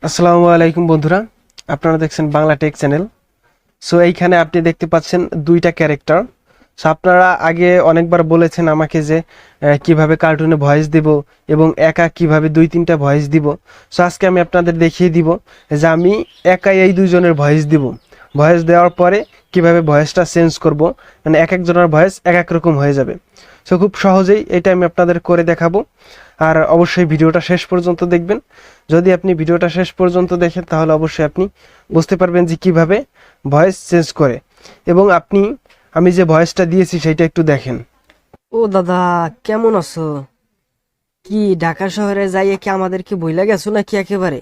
আসসালামু আলাইকুম বন্ধুরা, আপনারা দেখছেন বাংলা টেক চ্যানেল। সো এইখানে আপনি দেখতে পাচ্ছেন দুইটা ক্যারেক্টার। সো আপনারা আগে অনেকবার বলেছেন আমাকে যে কিভাবে কার্টুনে ভয়েস দিব এবং একা কিভাবে দুই তিনটা ভয়েস দিব। সো আজকে আমি আপনাদের দেখিয়ে দিব যে আমি একাই এই দুইজনের ভয়েস দিব। ভয়েস দেওয়ার পরে কিভাবে ভয়েসটা চেঞ্জ করব, মানে এক একজনের ভয়েস এক এক রকম হয়ে যাবে। সো খুব সহজেই এটা আমি আপনাদের করে দেখাবো। আর অবশ্যই ভিডিওটা শেষ পর্যন্ত দেখবেন। যদি আপনি ভিডিওটা শেষ পর্যন্ত দেখেন তাহলে অবশ্যই আপনি বুঝতে পারবেন যে কিভাবে ভয়েস চেঞ্জ করে। এবং আমি যে ভয়েসটা দিয়েছি সেটা একটু দেখেন। ও দাদা, কেমন আছো? কি ঢাকা শহরে যাইয়ে কি আমাদেরকে বইলা গেছো নাকি? একেবারে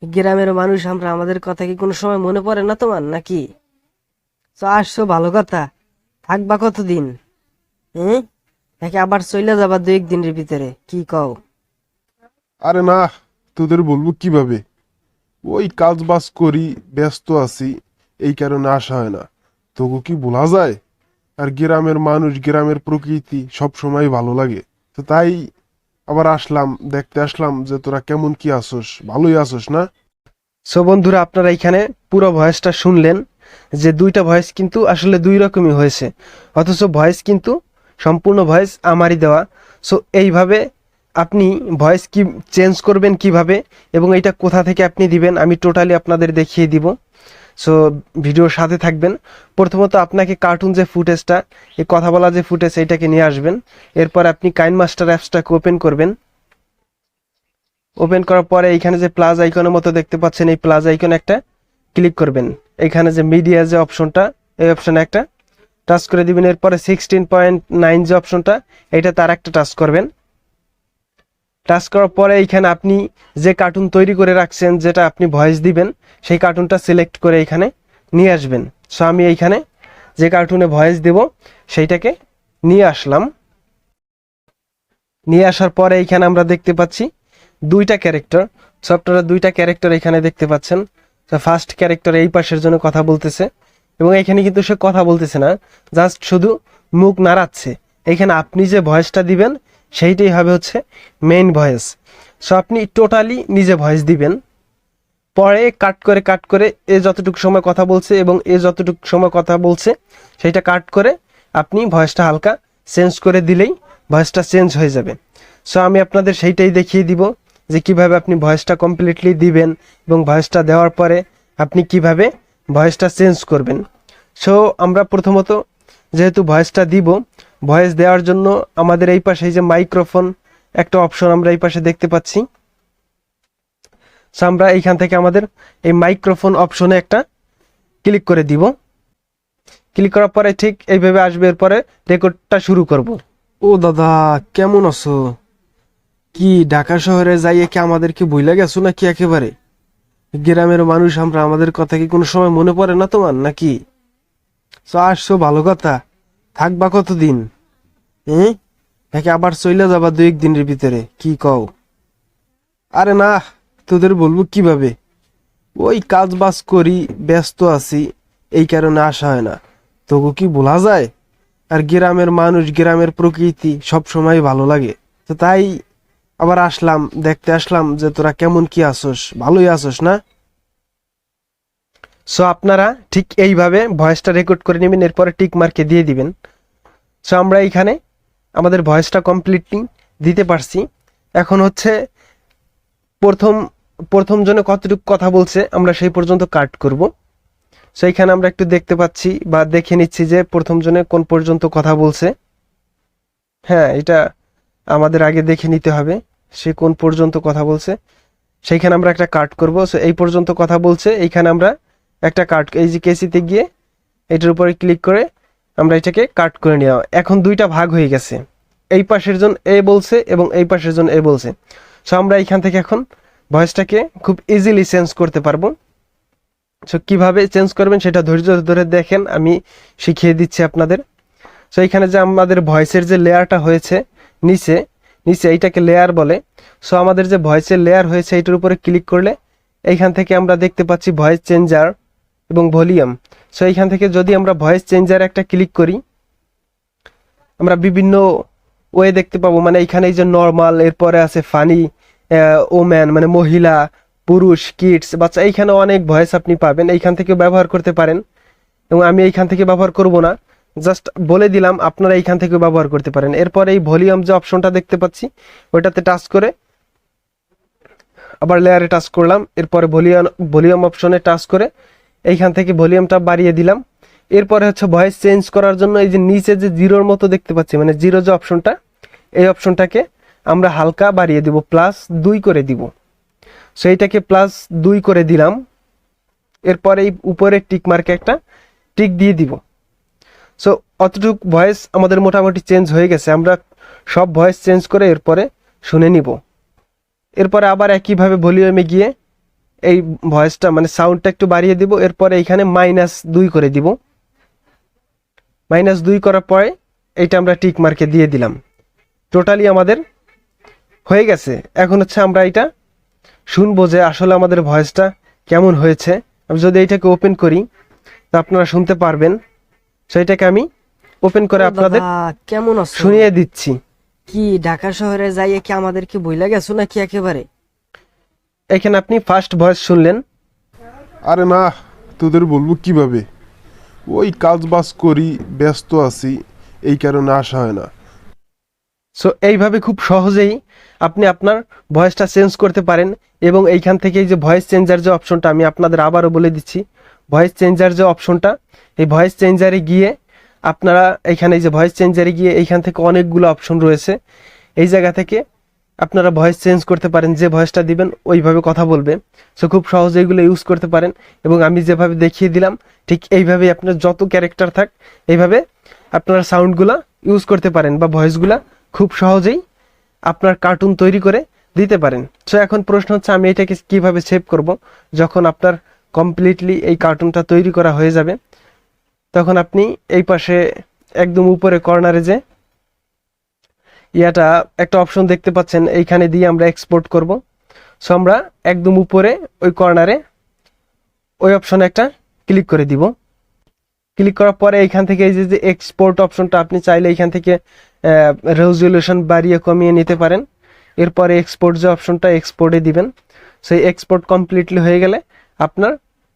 গ্রামের মানুষ আমরা, আমাদের কথা কি কোনো সময় মনে পড়ে না তোমার নাকি? তো আসছো, ভালো কথা। থাকবা কতদিন? হ্যাঁ, নাকি আবার চইলা যাবা দু একদিনের ভিতরে? কি কও? আরে না, তোদের বলবো কিভাবে? ওই কাজ বাজ করি, ব্যস্ত আছি, এই কারণে আসা হয় না। তবু কি বলা যায়? আর গ্রামের মানুষ, গ্রামের প্রকৃতি সব সময় ভালো লাগে। তো তাই আবার আসলাম, দেখতে আসলাম যে তোরা কেমন কি আছোস, ভালোই আছোস না? সো বন্ধুরা, আপনারা এখানে পুরো ভয়েসটা শুনলেন যে দুইটা ভয়েস কিন্তু আসলে দুই রকমই হয়েছে, অথচ ভয়েস কিন্তু সম্পূর্ণ ভয়েস আমারই দেওয়া। সো এইভাবে আপনি ভয়েস কি চেঞ্জ করবেন কিভাবে এবং এটা কোথা থেকে আপনি দিবেন আমি টোটালি আপনাদের দেখিয়ে দিব। সো ভিডিওর সাথে থাকবেন। প্রথমত আপনাকে কার্টুন যে ফুটেজটা, এই কথা বলা যে ফুটেজ, এইটাকে নিয়ে আসবেন। এরপর আপনি কাইন মাস্টার অ্যাপসটাকে ওপেন করবেন। ওপেন করার পরে এইখানে যে প্লাস আইকনের মতো দেখতে পাচ্ছেন, এই প্লাস আইকনে একটা ক্লিক করবেন। এখানে যে মিডিয়া যে অপশনটা, এই অপশনে একটা টাচ করে দিবেন। এরপরে 16.9 যে অপশনটা, এটা তার একটা টাচ করবেন। টাচ করার পরে এইখানে আপনি যে কার্টুন তৈরি করে রাখছেন, যেটা আপনি ভয়েস দিবেন, সেই কার্টুনটা সিলেক্ট করে এইখানে নিয়ে আসবেন। সো আমি এইখানে যে কার্টুনে ভয়েস দেব সেইটাকে নিয়ে আসলাম। নিয়ে আসার পরে এইখানে আমরা দেখতে পাচ্ছি দুইটা ক্যারেক্টার। সো আপনারা দুইটা ক্যারেক্টার এখানে দেখতে পাচ্ছেন। ফার্স্ট ক্যারেক্টার এই পাশের জন্য কথা বলতেছে, এবং এখানে কিন্তু সে কথা বলতেছে না, জাস্ট শুধু মুখ নাড়াচ্ছে। এখানে আপনি যে ভয়েসটা দিবেন সেইটাই হবে হচ্ছে মেইন ভয়েস। সো আপনি টোটালি নিজে ভয়েস দিবেন। পরে কাট করে এ যতটুকু সময় কথা বলছে এবং এ যতটুকু সময় কথা বলছে সেইটা কাট করে আপনি ভয়েসটা হালকা চেঞ্জ করে দিলেই ভয়েসটা চেঞ্জ হয়ে যাবে। সো আমি আপনাদের সেইটাই দেখিয়ে দিব যে কিভাবে আপনি ভয়েসটা কমপ্লিটলি দিবেন এবং ভয়েসটা দেওয়ার পরে আপনি কিভাবে ভয়েসটা চেঞ্জ করবেন। সো আমরা প্রথমত যেহেতু ভয়েসটা দিব, ভয়েস দেওয়ার জন্য আমাদের এই পাশে এই যে মাইক্রোফোন একটা অপশন আমরা এই পাশে দেখতে পাচ্ছি। সো আমরা এইখান থেকে আমাদের এই মাইক্রোফোন অপশনে একটা ক্লিক করে দিব। ক্লিক করার পরে ঠিক এইভাবে আসবে। এরপরে রেকর্ডটা শুরু করব। ও দাদা, কেমন আছো? কি ঢাকা শহরে যাইয়ে কি আমাদেরকে বইলা গেছো নাকি? একেবারে গ্রামের মানুষ আমরা, আমাদের কথা কি কোনো সময় মনে পড়ে না তোমার নাকি? তো আসছো, ভালো কথা। থাকবা কতদিন? হ্যাঁ, নাকি আবার চইলা যাবা দু একদিনের ভিতরে? কি কও? আরে না, তোদের বলবো কিভাবে? ওই কাজ বাজ করি, ব্যস্ত আছি, এই কারণে আসা হয় না। তবু কি বলা যায়? আর গ্রামের মানুষ, গ্রামের প্রকৃতি সব সময় ভালো লাগে। তো তাই আবার আসলাম, দেখতে আসলাম যে তোরা কেমন কি আছোস, ভালোই আছোস না? সো আপনারা ঠিক এইভাবে ভয়েসটা রেকর্ড করে নেবেন, এরপরে টিক মার্কে দিয়ে দিবেন। সো আমরা এইখানে আমাদের ভয়েসটা কমপ্লিটলি দিতে পারছি। এখন হচ্ছে প্রথম প্রথম জনে কতটুকু কথা বলছে আমরা সেই পর্যন্ত কাট করব। সো এইখানে আমরা একটু দেখতে পাচ্ছি বা দেখে নিচ্ছি যে প্রথম জনে কোন পর্যন্ত কথা বলছে। হ্যাঁ, এটা আমাদের আগে দেখে নিতে হবে সে কোন পর্যন্ত কথা বলছে। সেইখানে আমরা একটা কাট করব। সো এই পর্যন্ত কথা বলছে, এইখানে আমরা একটা কাট, এই যে কেসিতে গিয়ে এটার উপরে ক্লিক করে আমরা এটাকে কাট করে নেওয়া। এখন দুইটা ভাগ হয়ে গেছে, এই পাশের জন এ বলছে এবং এই পাশের জন এ বলছে। সো আমরা এইখান থেকে এখন ভয়েসটাকে খুব ইজিলি চেঞ্জ করতে পারবো। সো কিভাবে চেঞ্জ করবেন সেটা ধৈর্য ধরে দেখেন, আমি শিখিয়ে দিচ্ছি আপনাদের। সো এইখানে যে আমাদের ভয়েসের যে লেয়ারটা হয়েছে নিচে নিচে, এইটাকে লেয়ার বলে। সো আমাদের যে ভয়েসের লেয়ার হয়েছে এইটার উপরে ক্লিক করলে এইখান থেকে আমরা দেখতে পাচ্ছি ভয়েস চেঞ্জার এবং ভলিউম। সো এইখান থেকে যদি আমরা ভয়েস চেঞ্জার একটা ক্লিক করি, আমরা বিভিন্ন ওয়ে দেখতে পাবো। মানে এইখানে এই যে নর্মাল, এরপরে আছে ফানি, ওম্যান মানে মহিলা, পুরুষ, কিডস, বাচ্চা, এইখানে অনেক ভয়েস আপনি পাবেন, এইখান থেকে ব্যবহার করতে পারেন। এবং আমি এইখান থেকে ব্যবহার করব না, জাস্ট বলে দিলাম আপনারা এইখান থেকে ব্যবহার করতে পারেন। এরপর এই ভলিউম যে অপশনটা দেখতে পাচ্ছি ওইটাতে টাচ করে আবার লেয়ারে টাচ করলাম, এরপরে ভলিউম অপশনে টাচ করে এইখান থেকে ভলিউমটা বাড়িয়ে দিলাম। এরপরে হচ্ছে ভয়েস চেঞ্জ করার জন্য এই যে নিচে যে জিরোর মতো দেখতে পাচ্ছি, মানে জিরো যে অপশনটা, এই অপশনটাকে আমরা হালকা বাড়িয়ে দিব, +2 করে দিব। সো এইটাকে +2 করে দিলাম। এরপরে এই উপরে টিক মার্কে একটা টিক দিয়ে দিব। সো অতটুক ভয়েস আমাদের মোটামুটি চেঞ্জ হয়ে গেছে। আমরা সব ভয়েস চেঞ্জ করে এরপরে শুনে নিব। এরপরে আবার একইভাবে ভলিউমে গিয়ে এই ভয়েসটা মানে সাউন্ডটা একটু বাড়িয়ে দিব। এরপরে এইখানে -2 করে দিব। -2 করার পরে এইটা আমরা টিক মার্কে দিয়ে দিলাম। টোটালি আমাদের হয়ে গেছে। এখন হচ্ছে আমরা এটা শুনবো যে আসলে আমাদের ভয়েসটা কেমন হয়েছে। আমি যদি এইটাকে ওপেন করি তো আপনারা শুনতে পারবেন। সেইটাকে আমি ওপেন করে ও আপনাদের দাদা, কেমন আছো? শুনিয়ে দিচ্ছি। কি ঢাকা শহরে যাইয়ে কি আমাদেরকে বইলা গেছো নাকি একেবারে? এখানে আপনি ফার্স্ট ভয়েস শুনলেন। আরে না, তোদের বলবো কিভাবে, ওই কাজ বাজ করি, ব্যস্ত আছি, এই কারণে আসা হয় না। সো এইভাবে খুব সহজেই আপনি আপনার ভয়েসটা চেঞ্জ করতে পারেন। এবং এইখান থেকে এই যে ভয়েস চেঞ্জার যে অপশনটা, আমি আপনাদের আবারও বলে দিচ্ছি, ভয়েস চেঞ্জার যে অপশনটা, এই ভয়েস চেঞ্জারে গিয়ে আপনারা এইখানে এই যে ভয়েস চেঞ্জারে গিয়ে এইখান থেকে অনেকগুলো অপশন রয়েছে। এই জায়গা থেকে আপনারা ভয়েস চেঞ্জ করতে পারেন, যে ভয়েসটা দিবেন ওইভাবে কথা বলবে। সো খুব সহজে এগুলো ইউজ করতে পারেন। এবং আমি যেভাবে দেখিয়ে দিলাম ঠিক এইভাবেই আপনার যত ক্যারেক্টার থাক এইভাবে আপনারা সাউন্ডগুলা ইউজ করতে পারেন, বা ভয়েসগুলা খুব সহজেই আপনার কার্টুন তৈরি করে দিতে পারেন। সো এখন প্রশ্ন হচ্ছে আমি এটাকে কিভাবে সেভ করব। যখন আপনার কমপ্লিটলি এই কার্টুনটা তৈরি করা হয়ে যাবে তখন আপনি এই পাশে একদম উপরে কর্নারে যে ইয়াটা একটা অপশন দেখতে পাচ্ছেন, এইখানে দিয়ে আমরা এক্সপোর্ট করব। সো আমরা একদম উপরে ওই কর্নারে ওই অপশনে একটা ক্লিক করে দিব। ক্লিক করার পরে এইখান থেকে এই যে এক্সপোর্ট অপশনটা, আপনি চাইলে এইখান থেকে রেজলিউশন বাড়িয়ে কমিয়ে নিতে পারেন। এরপরে এক্সপোর্ট যে অপশনটা, এক্সপোর্টে দিবেন। সেই এক্সপোর্ট কমপ্লিটলি হয়ে গেলে আপনার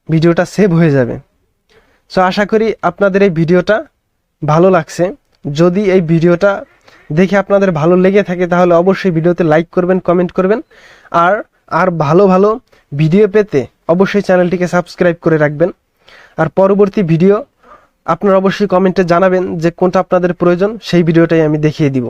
ভিডিওটা সেভ হয়ে যাবে। সো আশা করি আপনাদের এই ভিডিওটা ভালো লাগছে। যদি এই ভিডিওটা দেখে আপনাদের ভালো লেগে থাকে তাহলে অবশ্যই ভিডিওতে লাইক করবেন, কমেন্ট করবেন। আর আর ভালো ভালো ভিডিও পেতে অবশ্যই চ্যানেলটিকে সাবস্ক্রাইব করে রাখবেন। আর পরবর্তী ভিডিও আপনারা অবশ্যই কমেন্টে জানাবেন যে কোনটা আপনাদের প্রয়োজন, সেই ভিডিওটাই আমি দেখিয়ে দিব।